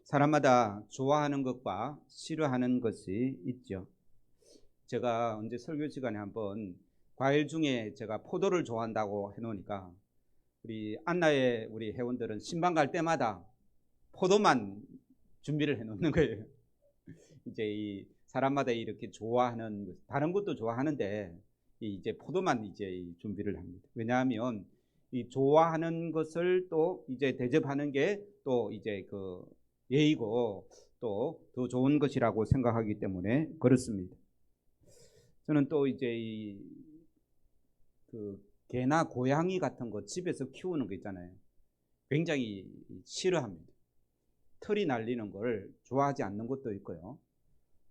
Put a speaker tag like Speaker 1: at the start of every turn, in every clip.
Speaker 1: 사람마다 좋아하는 것과 싫어하는 것이 있죠. 제가 언제 설교 시간에 한번 과일 중에 제가 포도를 좋아한다고 해놓으니까 우리 안나의 우리 회원들은 신방 갈 때마다 포도만 준비를 해놓는 거예요. 이제 이 사람마다 이렇게 좋아하는 다른 것도 좋아하는데 이제 포도만 이제 준비를 합니다. 왜냐하면 이 좋아하는 것을 또 이제 대접하는 게 또 이제 그 예의고 또 더 좋은 것이라고 생각하기 때문에 그렇습니다. 저는 또 이제 그 개나 고양이 같은 거 집에서 키우는 거 있잖아요. 굉장히 싫어합니다. 털이 날리는 걸 좋아하지 않는 것도 있고요.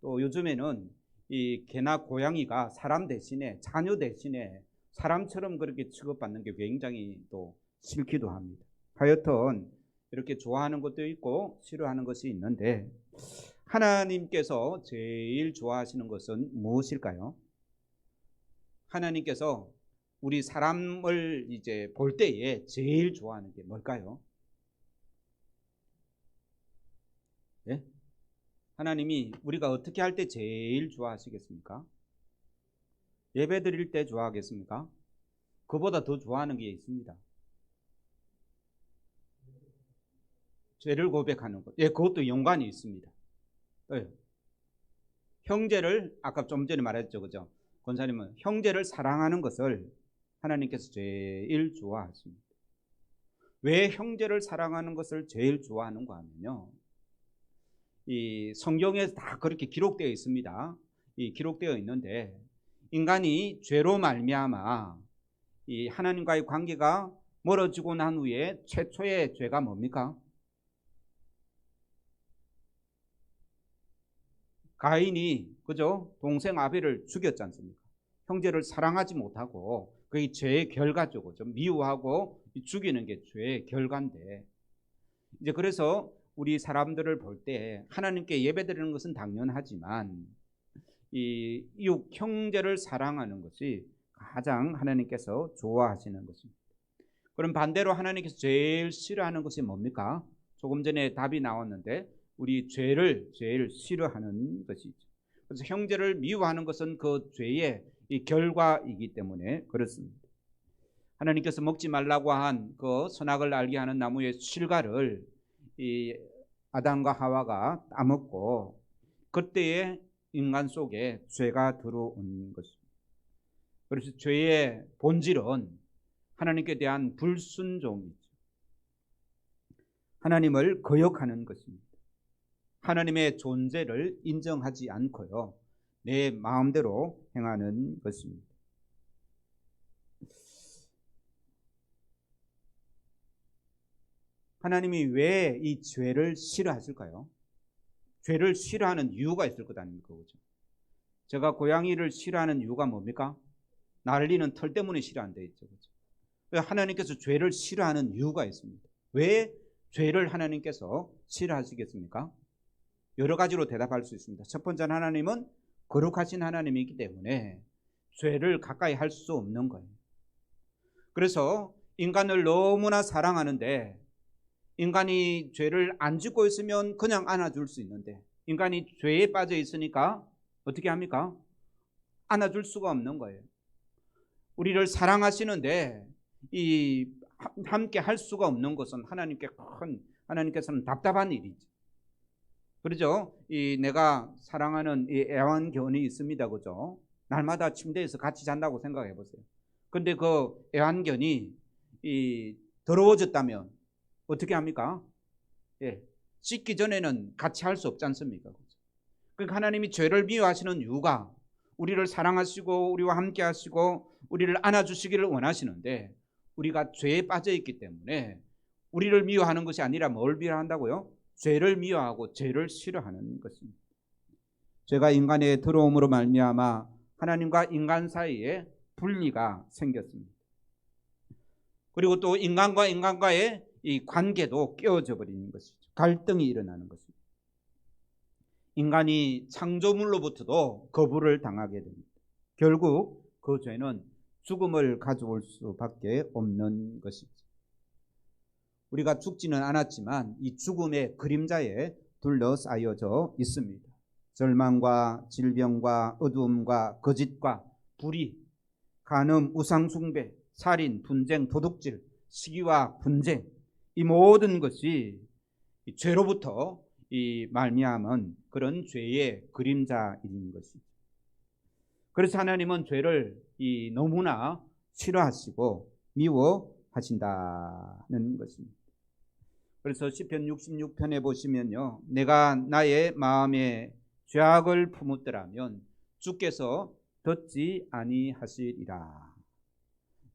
Speaker 1: 또 요즘에는 이 개나 고양이가 사람 대신에 자녀 대신에 사람처럼 그렇게 취급받는 게 굉장히 또 싫기도 합니다. 하여튼 이렇게 좋아하는 것도 있고 싫어하는 것이 있는데 하나님께서 제일 좋아하시는 것은 무엇일까요? 하나님께서 우리 사람을 이제 볼 때에 제일 좋아하는 게 뭘까요? 예? 하나님이 우리가 어떻게 할 때 제일 좋아하시겠습니까? 예배 드릴 때 좋아하겠습니까? 그보다 더 좋아하는 게 있습니다. 죄를 고백하는 것. 예, 그것도 연관이 있습니다. 예. 형제를 아까 좀 전에 말했죠, 그죠? 권사님은 형제를 사랑하는 것을 하나님께서 제일 좋아하십니다. 왜 형제를 사랑하는 것을 제일 좋아하는가 하면요, 이 성경에 다 그렇게 기록되어 있습니다. 이 기록되어 있는데 인간이 죄로 말미암아 이 하나님과의 관계가 멀어지고 난 후에 최초의 죄가 뭡니까? 가인이 그죠? 동생 아벨을 죽였지 않습니까? 형제를 사랑하지 못하고 그게 죄의 결과죠. 그죠? 미워하고 죽이는 게 죄의 결과인데 이제 그래서 우리 사람들을 볼 때 하나님께 예배드리는 것은 당연하지만 이 이웃 형제를 사랑하는 것이 가장 하나님께서 좋아하시는 것입니다. 그럼 반대로 하나님께서 제일 싫어하는 것이 뭡니까? 조금 전에 답이 나왔는데 우리 죄를 제일 싫어하는 것이죠. 그래서 형제를 미워하는 것은 그 죄의 이 결과이기 때문에 그렇습니다. 하나님께서 먹지 말라고 한 그 선악을 알게 하는 나무의 실과를 이 아담과 하와가 따먹고 그때에 인간 속에 죄가 들어온 것입니다. 그래서 죄의 본질은 하나님께 대한 불순종이죠. 하나님을 거역하는 것입니다. 하나님의 존재를 인정하지 않고요, 내 마음대로 행하는 것입니다. 하나님이 왜 이 죄를 싫어하실까요? 죄를 싫어하는 이유가 있을 것 아닙니까? 그렇죠? 제가 고양이를 싫어하는 이유가 뭡니까? 날리는 털 때문에 싫어한다 했죠. 그렇죠? 하나님께서 죄를 싫어하는 이유가 있습니다. 왜 죄를 하나님께서 싫어하시겠습니까? 여러 가지로 대답할 수 있습니다. 첫 번째는 하나님은 거룩하신 하나님이기 때문에 죄를 가까이 할 수 없는 거예요. 그래서 인간을 너무나 사랑하는데 인간이 죄를 안 짓고 있으면 그냥 안아줄 수 있는데 인간이 죄에 빠져 있으니까 어떻게 합니까? 안아줄 수가 없는 거예요. 우리를 사랑하시는데 이 함께 할 수가 없는 것은 하나님께서는 답답한 일이죠. 그렇죠? 이 내가 사랑하는 이 애완견이 있습니다. 그죠? 날마다 침대에서 같이 잔다고 생각해 보세요. 근데 그 애완견이 이 더러워졌다면 어떻게 합니까? 예. 씻기 전에는 같이 할 수 없지 않습니까? 그러니까 하나님이 죄를 미워하시는 이유가 우리를 사랑하시고 우리와 함께 하시고 우리를 안아주시기를 원하시는데 우리가 죄에 빠져 있기 때문에 우리를 미워하는 것이 아니라 뭘 미워한다고요? 죄를 미워하고 죄를 싫어하는 것입니다. 죄가 인간의 들어옴으로 말미암아 하나님과 인간 사이에 분리가 생겼습니다. 그리고 또 인간과 인간과의 이 관계도 깨어져 버리는 것이죠. 갈등이 일어나는 것입니다. 인간이 창조물로부터도 거부를 당하게 됩니다. 결국 그 죄는 죽음을 가져올 수밖에 없는 것이죠. 우리가 죽지는 않았지만 이 죽음의 그림자에 둘러싸여져 있습니다. 절망과 질병과 어두움과 거짓과 불의, 간음, 우상숭배, 살인, 분쟁, 도둑질, 시기와 분쟁, 이 모든 것이 이 죄로부터 이 말미암은 그런 죄의 그림자인 것이죠. 그래서 하나님은 죄를 이 너무나 싫어하시고 미워하신다는 것입니다. 그래서 시편 66편에 보시면요, 내가 나의 마음에 죄악을 품었더라면 주께서 듣지 아니하시리라.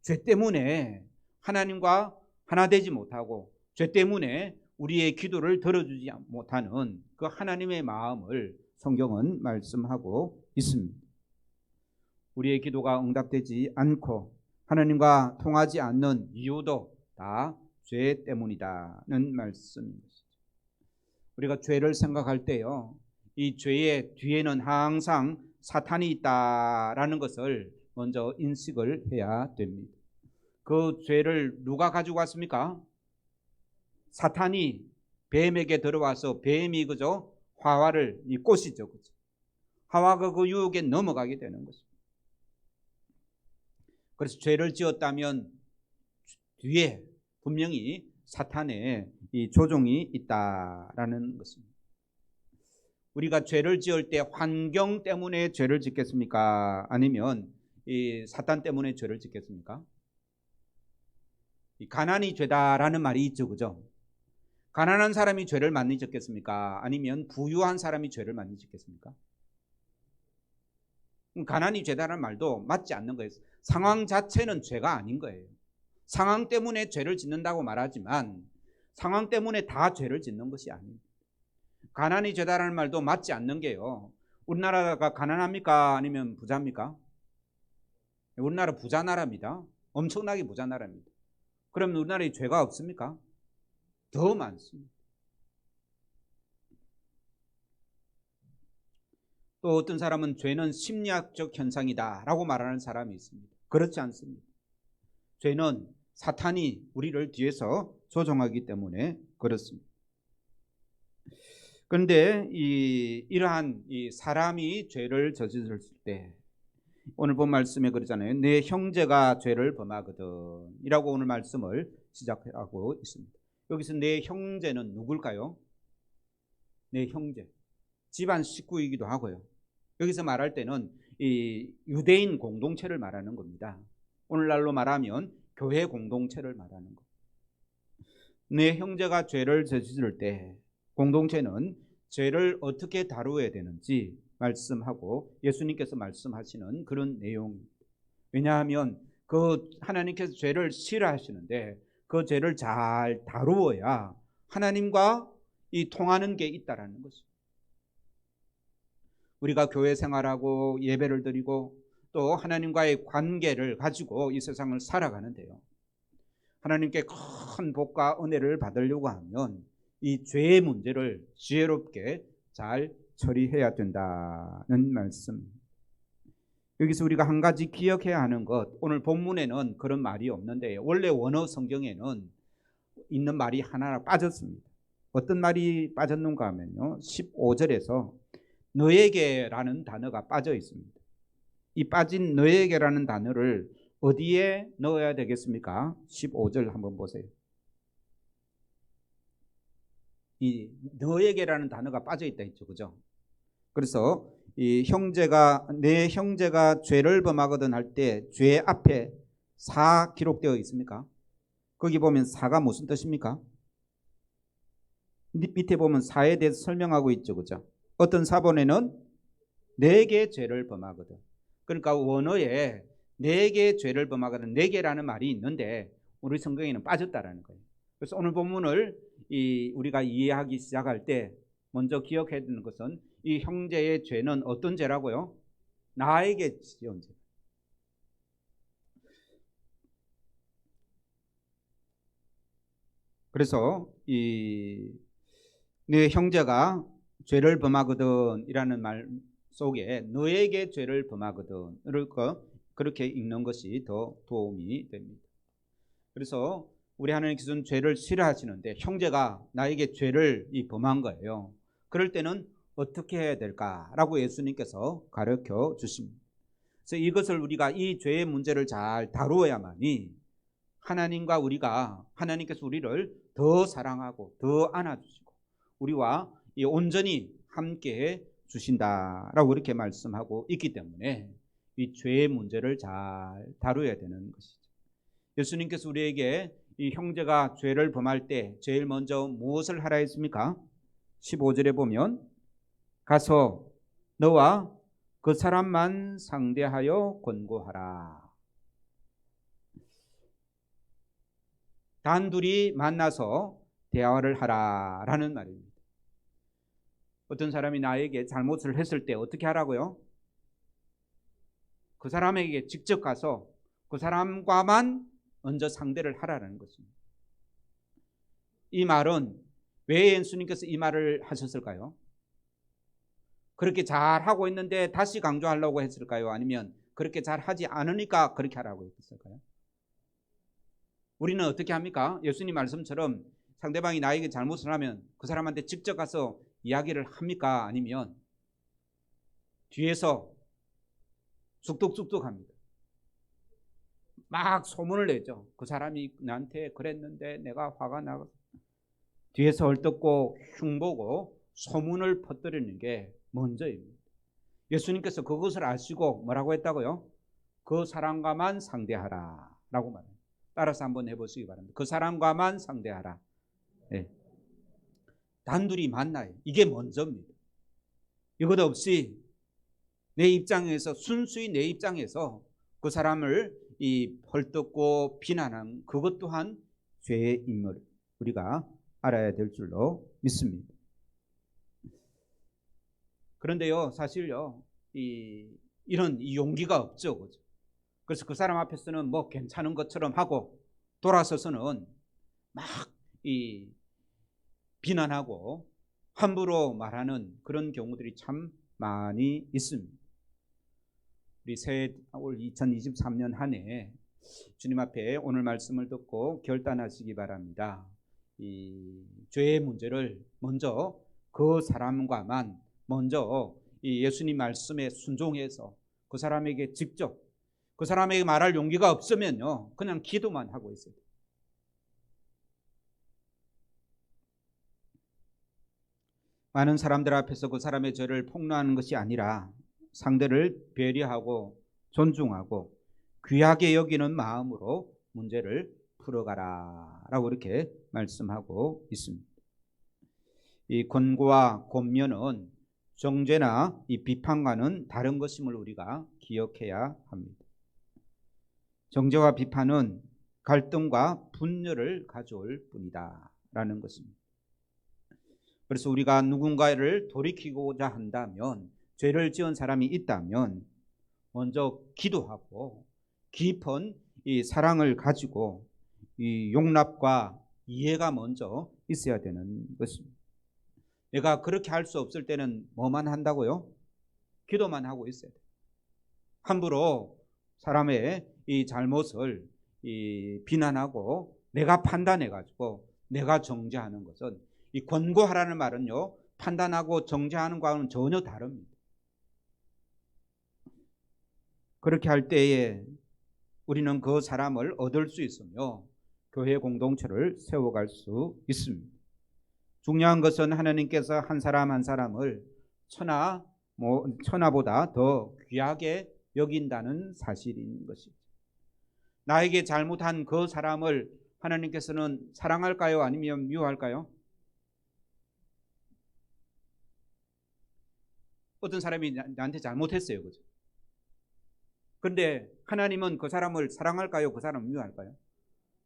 Speaker 1: 죄 때문에 하나님과 하나 되지 못하고 죄 때문에 우리의 기도를 들어주지 못하는 그 하나님의 마음을 성경은 말씀하고 있습니다. 우리의 기도가 응답되지 않고 하나님과 통하지 않는 이유도 다 죄 때문이다는 말씀입니다. 우리가 죄를 생각할 때요, 이 죄의 뒤에는 항상 사탄이 있다라는 것을 먼저 인식을 해야 됩니다. 그 죄를 누가 가지고 왔습니까? 사탄이 뱀에게 들어와서 뱀이 그저 하와를 이 꼬시죠, 그죠? 하와가 그 유혹에 넘어가게 되는 것입니다. 그래서 죄를 지었다면 뒤에 분명히 사탄의 이 조종이 있다라는 것입니다. 우리가 죄를 지을 때 환경 때문에 죄를 짓겠습니까? 아니면 이 사탄 때문에 죄를 짓겠습니까? 이 가난이 죄다라는 말이 있죠, 그죠? 가난한 사람이 죄를 많이 짓겠습니까? 아니면 부유한 사람이 죄를 많이 짓겠습니까? 가난이 죄다라는 말도 맞지 않는 거예요. 상황 자체는 죄가 아닌 거예요. 상황 때문에 죄를 짓는다고 말하지만 상황 때문에 다 죄를 짓는 것이 아닙니다. 가난이 죄다라는 말도 맞지 않는 게요, 우리나라가 가난합니까? 아니면 부자입니까? 우리나라 부자 나라입니다. 엄청나게 부자 나라입니다. 그럼 우리나라에 죄가 없습니까? 더 많습니다. 또 어떤 사람은 죄는 심리학적 현상이다 라고 말하는 사람이 있습니다. 그렇지 않습니다. 죄는 사탄이 우리를 뒤에서 조종하기 때문에 그렇습니다. 그런데 이러한 이 사람이 죄를 저질렀을 때, 오늘 본 말씀에 그러잖아요. 내 형제가 죄를 범하거든 이라고 오늘 말씀을 시작하고 있습니다. 여기서 내 형제는 누굴까요? 내 형제, 집안 식구이기도 하고요. 여기서 말할 때는 이 유대인 공동체를 말하는 겁니다. 오늘날로 말하면 교회 공동체를 말하는 것. 내 형제가 죄를 저지를 때 공동체는 죄를 어떻게 다루어야 되는지 말씀하고 예수님께서 말씀하시는 그런 내용입니다. 왜냐하면 그 하나님께서 죄를 싫어하시는데 그 죄를 잘 다루어야 하나님과 이 통하는 게 있다라는 것입니다. 우리가 교회 생활하고 예배를 드리고 또 하나님과의 관계를 가지고 이 세상을 살아가는데요, 하나님께 큰 복과 은혜를 받으려고 하면 이 죄의 문제를 지혜롭게 잘 처리해야 된다는 말씀입니다. 여기서 우리가 한 가지 기억해야 하는 것, 오늘 본문에는 그런 말이 없는데 원래 원어 성경에는 있는 말이 하나 빠졌습니다. 어떤 말이 빠졌는가 하면요, 15절에서 너에게라는 단어가 빠져 있습니다. 이 빠진 너에게라는 단어를 어디에 넣어야 되겠습니까? 15절 한번 보세요. 이 너에게라는 단어가 빠져 있다 했죠, 그죠? 그래서 이 형제가 내 형제가 죄를 범하거든 할 때 죄 앞에 사 기록되어 있습니까? 거기 보면 사가 무슨 뜻입니까? 밑에 보면 사에 대해서 설명하고 있죠, 그죠? 어떤 사본에는 내게 죄를 범하거든. 그러니까 원어에 내게 죄를 범하거든, 내게라는 말이 있는데 우리 성경에는 빠졌다라는 거예요. 그래서 오늘 본문을 우리가 이해하기 시작할 때 먼저 기억해야 되는 것은 이 형제의 죄는 어떤 죄라고요? 나에게 지은 죄. 그래서 내 형제가 죄를 범하거든 이라는 말 속에 너에게 죄를 범하거든 그렇게 읽는 것이 더 도움이 됩니다. 그래서 우리 하나님께서는 죄를 싫어하시는데 형제가 나에게 죄를 범한 거예요. 그럴 때는 어떻게 해야 될까라고 예수님께서 가르쳐 주십니다. 그래서 이것을 우리가 이 죄의 문제를 잘 다루어야만이 하나님과 우리가 하나님께서 우리를 더 사랑하고 더 안아주시고 우리와 온전히 함께해 주신다라고 이렇게 말씀하고 있기 때문에 이 죄의 문제를 잘 다루어야 되는 것이죠. 예수님께서 우리에게 이 형제가 죄를 범할 때 제일 먼저 무엇을 하라 했습니까? 15절에 보면 가서 너와 그 사람만 상대하여 권고하라. 단둘이 만나서 대화를 하라라는 말입니다. 어떤 사람이 나에게 잘못을 했을 때 어떻게 하라고요? 그 사람에게 직접 가서 그 사람과만 먼저 상대를 하라는 것입니다. 이 말은 왜 예수님께서 이 말을 하셨을까요? 그렇게 잘하고 있는데 다시 강조하려고 했을까요? 아니면 그렇게 잘하지 않으니까 그렇게 하라고 했을까요? 우리는 어떻게 합니까? 예수님 말씀처럼 상대방이 나에게 잘못을 하면 그 사람한테 직접 가서 이야기를 합니까? 아니면 뒤에서 쑥뚝쑥뚝 합니다. 막 소문을 내죠. 그 사람이 나한테 그랬는데 내가 화가 나서 뒤에서 얼떴고 흉보고 소문을 퍼뜨리는 게 먼저입니다. 예수님께서 그것을 아시고 뭐라고 했다고요? 그 사람과만 상대하라 라고 말합니다. 따라서 한번 해보시기 바랍니다. 그 사람과만 상대하라. 네. 단둘이 만나요. 이게 먼저입니다. 이것 없이 내 입장에서 순수히 내 입장에서 그 사람을 헐뜯고 비난하는 그것 또한 죄의 인물 우리가 알아야 될 줄로 믿습니다. 그런데요, 사실요, 이런 용기가 없죠, 그죠? 그래서 그 사람 앞에서는 뭐 괜찮은 것처럼 하고 돌아서서는 막 비난하고 함부로 말하는 그런 경우들이 참 많이 있습니다. 우리 새해 올 2023년 한 해 주님 앞에 오늘 말씀을 듣고 결단하시기 바랍니다. 이 죄의 문제를 먼저 그 사람과만 먼저 이 예수님 말씀에 순종해서 그 사람에게 직접 그 사람에게 말할 용기가 없으면요 그냥 기도만 하고 있어요. 많은 사람들 앞에서 그 사람의 죄를 폭로하는 것이 아니라 상대를 배려하고 존중하고 귀하게 여기는 마음으로 문제를 풀어가라 라고 이렇게 말씀하고 있습니다. 이 권고와 권면은 정죄나 이 비판과는 다른 것임을 우리가 기억해야 합니다. 정죄와 비판은 갈등과 분열을 가져올 뿐이다 라는 것입니다. 그래서 우리가 누군가를 돌이키고자 한다면 죄를 지은 사람이 있다면 먼저 기도하고 깊은 이 사랑을 가지고 이 용납과 이해가 먼저 있어야 되는 것입니다. 내가 그렇게 할 수 없을 때는 뭐만 한다고요? 기도만 하고 있어야 돼요. 함부로 사람의 이 잘못을 비난하고 내가 판단해 가지고 내가 정죄하는 것은 이 권고하라는 말은요 판단하고 정죄하는 것과는 전혀 다릅니다. 그렇게 할 때에 우리는 그 사람을 얻을 수 있으며 교회 공동체를 세워갈 수 있습니다. 중요한 것은 하나님께서 한 사람 한 사람을 천하보다 더 귀하게 여긴다는 사실인 것이죠. 나에게 잘못한 그 사람을 하나님께서는 사랑할까요? 아니면 미워할까요? 어떤 사람이 나한테 잘못했어요. 그죠? 그런데 하나님은 그 사람을 사랑할까요? 그 사람을 미워할까요?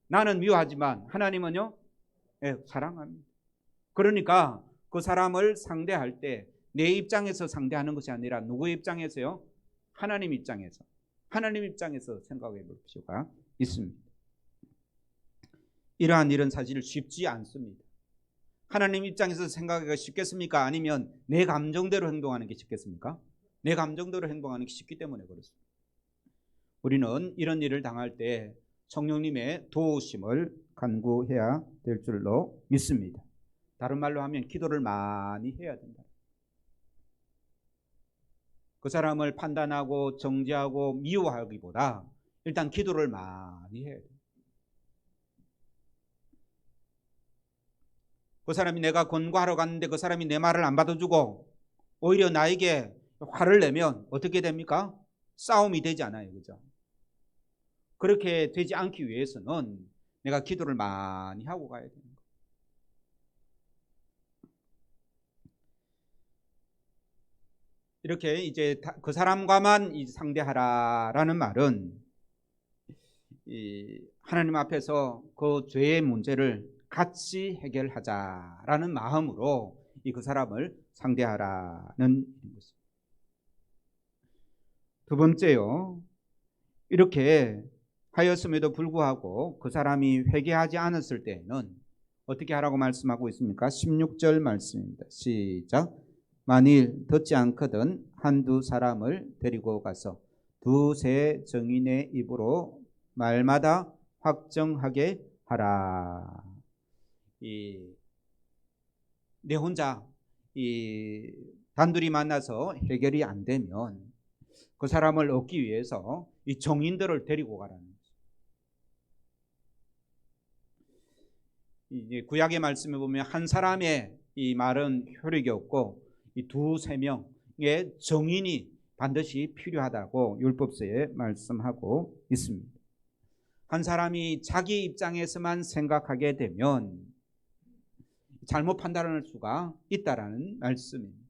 Speaker 1: 나는 미워하지만 하나님은요? 네, 사랑합니다. 그러니까 그 사람을 상대할 때 내 입장에서 상대하는 것이 아니라 누구의 입장에서요? 하나님 입장에서. 하나님 입장에서 생각해 볼 필요가 있습니다. 이러한 일은 사실 쉽지 않습니다. 하나님 입장에서 생각하기가 쉽겠습니까? 아니면 내 감정대로 행동하는 게 쉽겠습니까? 내 감정대로 행동하는 게 쉽기 때문에 그렇습니다. 우리는 이런 일을 당할 때 성령님의 도우심을 간구해야 될 줄로 믿습니다. 다른 말로 하면 기도를 많이 해야 된다. 그 사람을 판단하고 정죄하고 미워하기보다 일단 기도를 많이 해야 돼요. 그 사람이 내가 권고하러 갔는데 그 사람이 내 말을 안 받아주고 오히려 나에게 화를 내면 어떻게 됩니까? 싸움이 되지 않아요. 그죠? 그렇게 되지 않기 위해서는 내가 기도를 많이 하고 가야 되는 거예요. 이렇게 이제 그 사람과만 상대하라라는 말은 하나님 앞에서 그 죄의 문제를 같이 해결하자라는 마음으로 그 사람을 상대하라는 것입니다. 두 번째요. 이렇게 하였음에도 불구하고 그 사람이 회개하지 않았을 때에는 어떻게 하라고 말씀하고 있습니까? 16절 말씀입니다. 시작. 만일 듣지 않거든 한두 사람을 데리고 가서 두세 증인의 입으로 말마다 확정하게 하라. 내 혼자 단둘이 만나서 해결이 안 되면 그 사람을 얻기 위해서 이 정인들을 데리고 가라는 거죠. 이제 구약의 말씀에 보면 한 사람의 이 말은 효력이 없고 이 두세 명의 정인이 반드시 필요하다고 율법서에 말씀하고 있습니다. 한 사람이 자기 입장에서만 생각하게 되면 잘못 판단할 수가 있다라는 말씀입니다.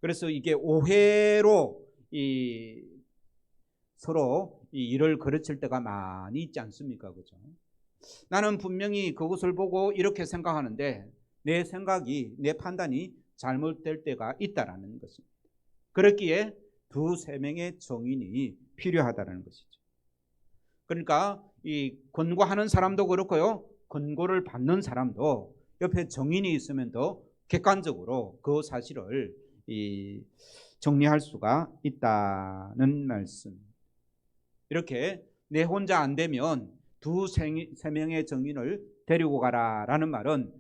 Speaker 1: 그래서 이게 오해로 서로 일을 가르칠 때가 많이 있지 않습니까? 그죠? 나는 분명히 그것을 보고 이렇게 생각하는데 내 생각이, 내 판단이 잘못될 때가 있다라는 것입니다. 그렇기에 두세 명의 정인이 필요하다는 것이죠. 그러니까 이 권고하는 사람도 그렇고요, 권고를 받는 사람도 옆에 정인이 있으면 더 객관적으로 그 사실을 정리할 수가 있다는 말씀. 이렇게 내 혼자 안 되면 두세 명의 정인을 데리고 가라라는 말은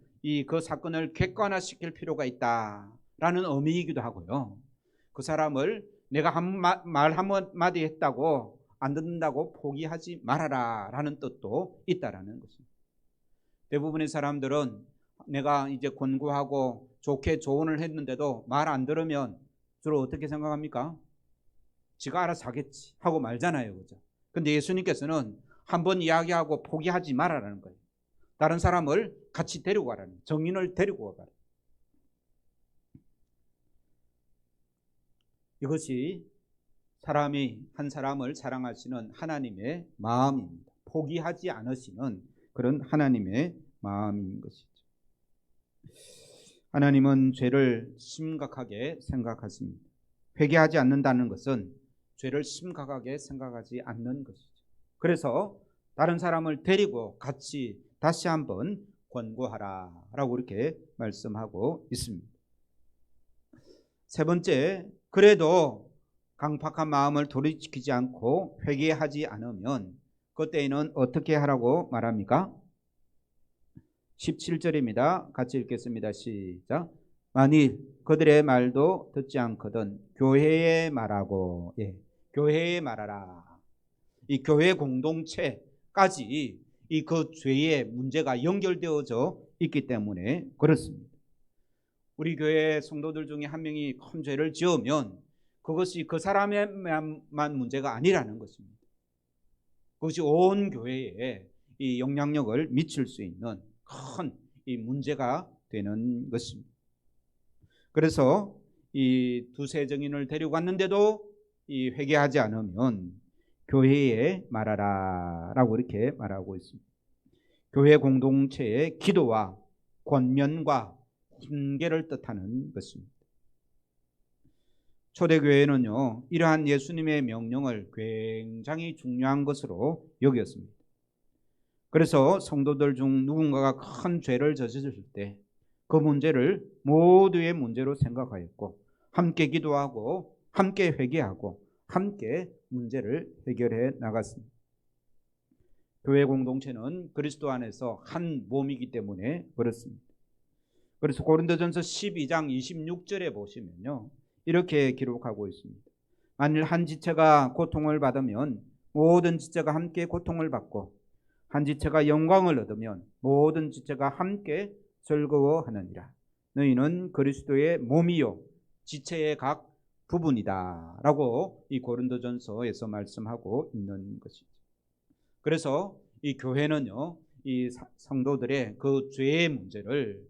Speaker 1: 그 사건을 객관화시킬 필요가 있다라는 의미이기도 하고요. 그 사람을 내가 말 한마디 했다고 안 듣는다고 포기하지 말아라라는 뜻도 있다라는 것입니다. 대부분의 사람들은 내가 이제 권고하고 좋게 조언을 했는데도 말 안 들으면 주로 어떻게 생각합니까? 지가 알아서 하겠지 하고 말잖아요. 그죠? 근데 예수님께서는 한번 이야기하고 포기하지 말아라는 거예요. 다른 사람을 같이 데리고 가라는 거예요. 정인을 데리고 가라. 이것이 한 사람을 사랑하시는 하나님의 마음입니다. 포기하지 않으시는 그런 하나님의 마음인 것이죠. 하나님은 죄를 심각하게 생각하십니다. 회개하지 않는다는 것은 죄를 심각하게 생각하지 않는 것이죠. 그래서 다른 사람을 데리고 같이 다시 한번 권고하라라고 이렇게 말씀하고 있습니다. 세 번째, 그래도 강팍한 마음을 돌이키지 않고 회개하지 않으면 그때에는 어떻게 하라고 말합니까? 17절입니다. 같이 읽겠습니다. 시작. 만일 그들의 말도 듣지 않거든 교회에 말하고, 교회에 말하라. 이 교회 공동체까지 그 죄의 문제가 연결되어져 있기 때문에 그렇습니다. 우리 교회 성도들 중에 한 명이 큰 죄를 지으면 그것이 그 사람에만 문제가 아니라는 것입니다. 그것이 온 교회에 이 영향력을 미칠 수 있는 큰 이 문제가 되는 것입니다. 그래서 이 두세 정인을 데리고 갔는데도 회개하지 않으면 교회에 말하라라고 이렇게 말하고 있습니다. 교회 공동체의 기도와 권면과 훈계를 뜻하는 것입니다. 초대교회는요, 이러한 예수님의 명령을 굉장히 중요한 것으로 여겼습니다. 그래서 성도들 중 누군가가 큰 죄를 저질렀을 때 그 문제를 모두의 문제로 생각하였고 함께 기도하고 함께 회개하고 함께 문제를 해결해 나갔습니다. 교회 공동체는 그리스도 안에서 한 몸이기 때문에 그렇습니다. 그래서 고린도전서 12장 26절에 보시면요, 이렇게 기록하고 있습니다. 만일 한 지체가 고통을 받으면 모든 지체가 함께 고통을 받고, 한 지체가 영광을 얻으면 모든 지체가 함께 즐거워하느니라. 너희는 그리스도의 몸이요 지체의 각 부분이다 라고 이 고린도전서에서 말씀하고 있는 것이죠. 그래서 이 교회는요, 이 성도들의 그 죄의 문제를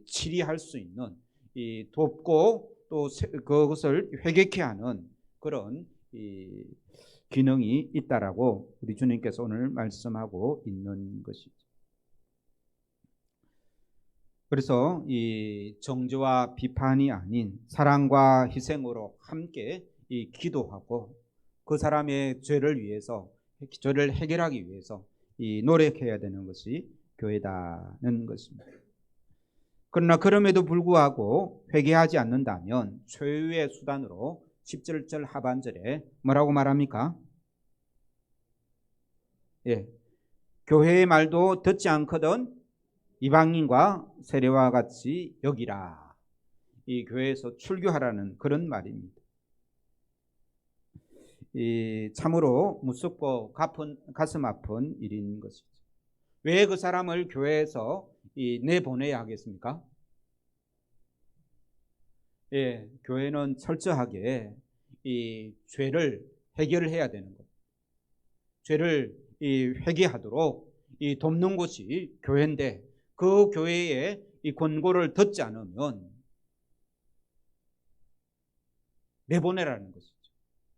Speaker 1: 치리할 수 있는, 돕고 또 그것을 회개케 하는 그런 기능이 있다라고 우리 주님께서 오늘 말씀하고 있는 것이죠. 그래서 이 정죄와 비판이 아닌 사랑과 희생으로 함께 기도하고 그 사람의 죄를 위해서, 죄를 해결하기 위해서 노력해야 되는 것이 교회다는 것입니다. 그러나 그럼에도 불구하고 회개하지 않는다면 최후의 수단으로 17절 하반절에 뭐라고 말합니까? 교회의 말도 듣지 않거든 이방인과 세례와 같이 여기라. 이 교회에서 출교하라는 그런 말입니다. 참으로 무섭고 가슴 아픈 일인 것이죠. 왜 그 사람을 교회에서 내보내야 하겠습니까? 교회는 철저하게 이 죄를 해결해야 되는 것, 죄를 회개하도록 돕는 곳이 교회인데, 그 교회의 이 권고를 듣지 않으면 내보내라는 것이죠.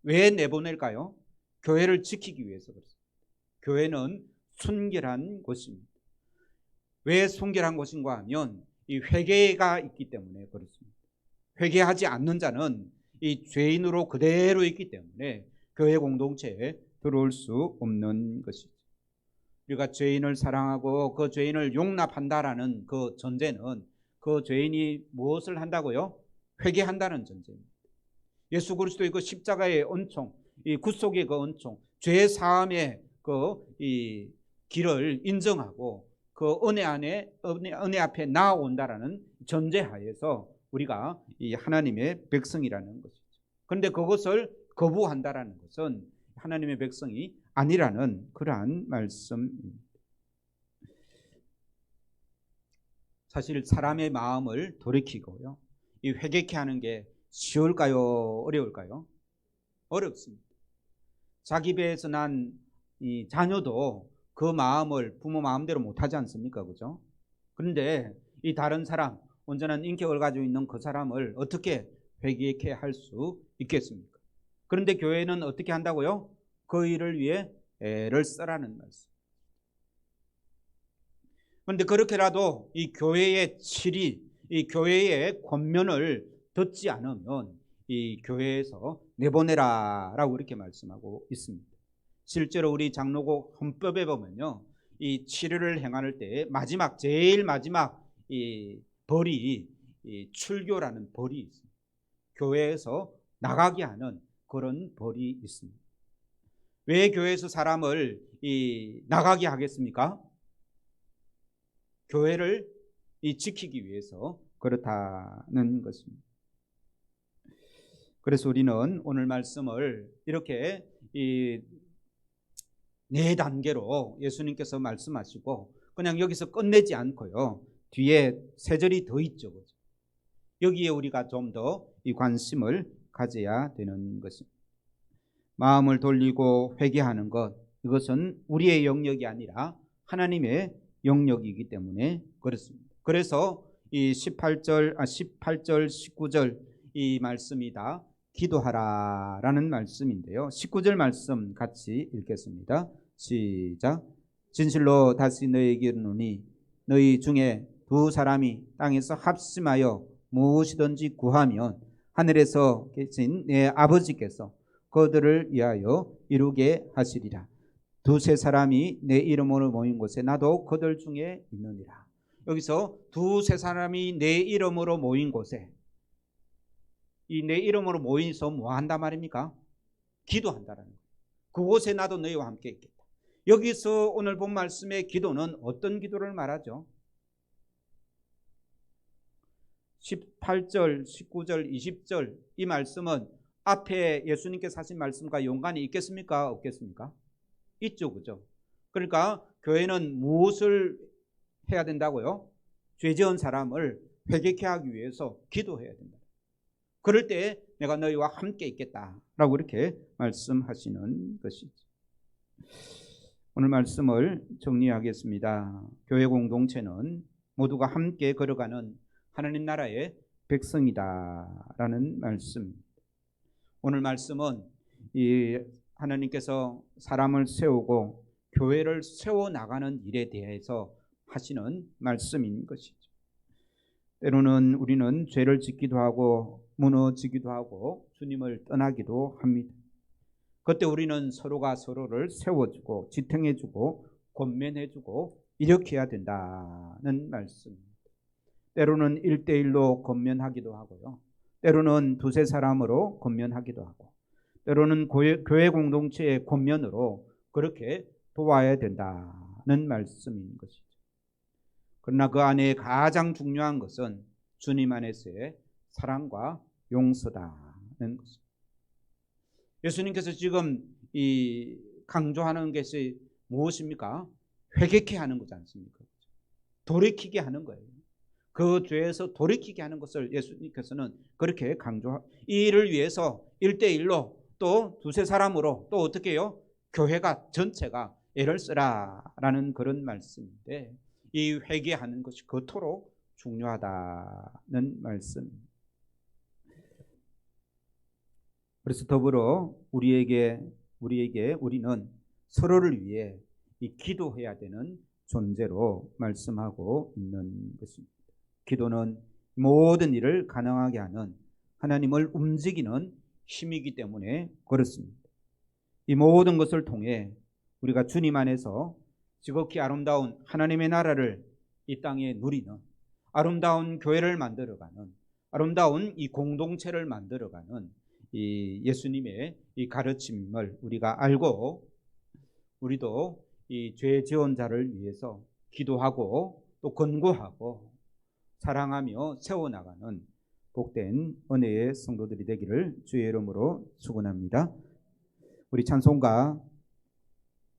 Speaker 1: 왜 내보낼까요? 교회를 지키기 위해서 그렇습니다. 교회는 순결한 곳입니다. 왜 순결한 곳인가 하면 이 회개가 있기 때문에 그렇습니다. 회개하지 않는 자는 이 죄인으로 그대로 있기 때문에 교회 공동체에 들어올 수 없는 것이죠. 우리가 죄인을 사랑하고 그 죄인을 용납한다라는 그 전제는 그 죄인이 무엇을 한다고요? 회개한다는 전제입니다. 예수 그리스도의 그 십자가의 은총, 이 구속의 그 은총, 죄 사함의 그 이 길을 인정하고 그 은혜 앞에 나아온다라는 전제하에서 우리가 이 하나님의 백성이라는 것이죠. 그런데 그것을 거부한다라는 것은 하나님의 백성이 아니라는 그러한 말씀입니다. 사실 사람의 마음을 돌이키고요, 이 회개케 하는 게 쉬울까요? 어려울까요? 어렵습니다. 자기 배에서 난 이 자녀도 그 마음을 부모 마음대로 못하지 않습니까? 그죠? 그런데 이 다른 사람, 온전한 인격을 가지고 있는 그 사람을 어떻게 회개케 할 수 있겠습니까? 그런데 교회는 어떻게 한다고요? 그 일을 위해 애를 쓰라는 말씀. 그런데 그렇게라도 이 교회의 질이, 이 교회의 권면을 듣지 않으면 이 교회에서 내보내라라고 이렇게 말씀하고 있습니다. 실제로 우리 장로고 헌법에 보면요, 이 치료를 행할 때 제일 마지막 이 벌이 이 출교라는 벌이 있습니다. 교회에서 나가게 하는 그런 벌이 있습니다. 왜 교회에서 사람을 나가게 하겠습니까? 교회를 지키기 위해서 그렇다는 것입니다. 그래서 우리는 오늘 말씀을 이렇게 네 단계로 예수님께서 말씀하시고 그냥 여기서 끝내지 않고요, 뒤에 세 절이 더 있죠. 여기에 우리가 좀 더 이 관심을 가져야 되는 것입니다. 마음을 돌리고 회개하는 것, 이것은 우리의 영역이 아니라 하나님의 영역이기 때문에 그렇습니다. 그래서 이 18절, 19절 이 말씀이 다 기도하라라는 말씀인데요. 19절 말씀 같이 읽겠습니다. 시작. 진실로 다시 너희에게 이르노니 너희 중에 두 사람이 땅에서 합심하여 무엇이든지 구하면 하늘에서 계신 내 아버지께서 그들을 위하여 이루게 하시리라. 두세 사람이 내 이름으로 모인 곳에 나도 그들 중에 있느니라. 여기서 두세 사람이 내 이름으로 모인 곳에, 이 내 이름으로 모여서 뭐 한단 말입니까? 기도한다라는 거예요. 그곳에 나도 너희와 함께 있겠다. 여기서 오늘 본 말씀의 기도는 어떤 기도를 말하죠? 18절, 19절, 20절 이 말씀은 앞에 예수님께서 하신 말씀과 연관이 있겠습니까? 없겠습니까? 있죠, 그죠? 그러니까 교회는 무엇을 해야 된다고요? 죄 지은 사람을 회개케 하기 위해서 기도해야 된다. 그럴 때 내가 너희와 함께 있겠다라고 이렇게 말씀하시는 것이죠. 오늘 말씀을 정리하겠습니다. 교회 공동체는 모두가 함께 걸어가는 하나님 나라의 백성이다라는 말씀. 오늘 말씀은 이 하나님께서 사람을 세우고 교회를 세워 나가는 일에 대해서 하시는 말씀인 것이죠. 때로는 우리는 죄를 짓기도 하고 무너지기도 하고 주님을 떠나기도 합니다. 그때 우리는 서로가 서로를 세워주고 지탱해주고 권면해주고 일으켜야 된다는 말씀입니다. 때로는 1대1로 권면하기도 하고요. 때로는 두세 사람으로 권면하기도 하고 때로는 교회 공동체의 권면으로 그렇게 도와야 된다는 말씀인 것이죠. 그러나 그 안에 가장 중요한 것은 주님 안에서의 사랑과 용서다는 것입니다. 예수님께서 지금 이 강조하는 것이 무엇입니까? 회개케 하는 거지 않습니까? 돌이키게 하는 거예요. 그 죄에서 돌이키게 하는 것을 예수님께서는 그렇게 이 일을 위해서 1대1로 또 두세 사람으로 또 어떻게 해요? 교회가 전체가 애를 쓰라라는 그런 말씀인데 이 회개하는 것이 그토록 중요하다는 말씀입니다. 그래서 더불어 우리는 서로를 위해 이 기도해야 되는 존재로 말씀하고 있는 것입니다. 기도는 모든 일을 가능하게 하는 하나님을 움직이는 힘이기 때문에 그렇습니다. 이 모든 것을 통해 우리가 주님 안에서 지극히 아름다운 하나님의 나라를 이 땅에 누리는 아름다운 교회를 만들어가는 아름다운 이 공동체를 만들어가는 이 예수님의 이 가르침을 우리가 알고 우리도 이 죄 지은 자를 위해서 기도하고 또 권고하고 사랑하며 세워나가는 복된 은혜의 성도들이 되기를 주의 이름으로 축원합니다. 우리 찬송가